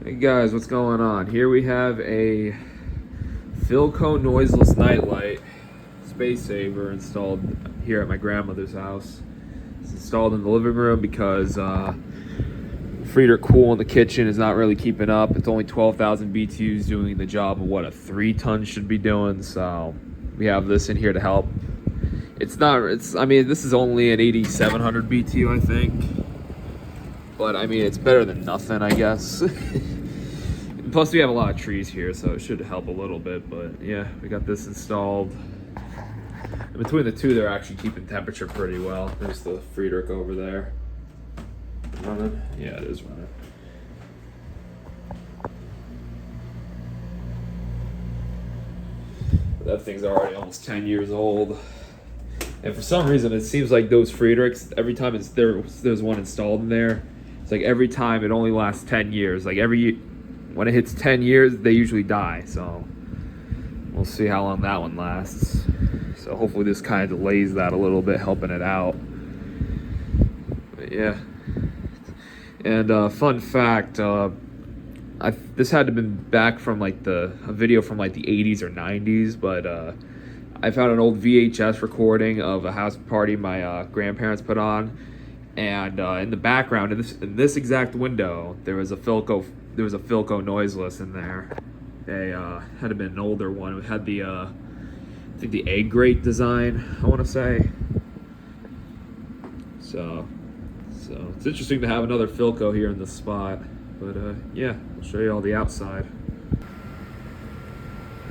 Hey guys, what's going on? Here we have a Philco Noiseless Nite-Lite space saver installed here at my grandmother's house. It's installed in the living room because Frieder Cool in the kitchen is not really keeping up. It's only 12,000 BTUs doing the job of what a 3-ton should be doing. So we have this in here to help. I mean, this is only an 8,700 BTU, I think. But I mean, it's better than nothing, I guess. Plus, we have a lot of trees here, so it should help a little bit. But yeah, we got this installed. And between the two, they're actually keeping temperature pretty well. There's the Friedrich over there. Running? Yeah, it is running. That thing's already almost 10 years old. And for some reason, it seems like those Friedrichs, every time there's one installed in there, it's like every time it only lasts 10 years. Like when it hits 10 years, they usually die. So we'll see how long that one lasts. So hopefully this kind of delays that a little bit, helping it out. But yeah. And fun fact, this had to have been back from like a video from like the 80s or 90s, but I found an old VHS recording of a house party my grandparents put on, and in the background, in this exact window, there was a Philco Noiseless in there. They had to have been an older one. It had the I think the egg grate design, I want to say. So it's interesting to have another Philco here in this spot. But yeah, I'll show you all the outside.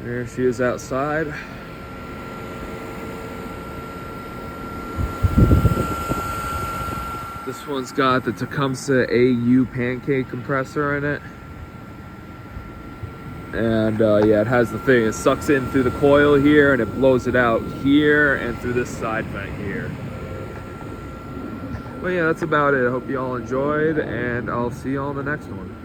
There she is outside. This one's got the Tecumseh AU pancake compressor in it. And yeah, it has the thing, it sucks in through the coil here and it blows it out here and through this side vent here. But yeah, that's about it. I hope you all enjoyed, and I'll see you all in the next one.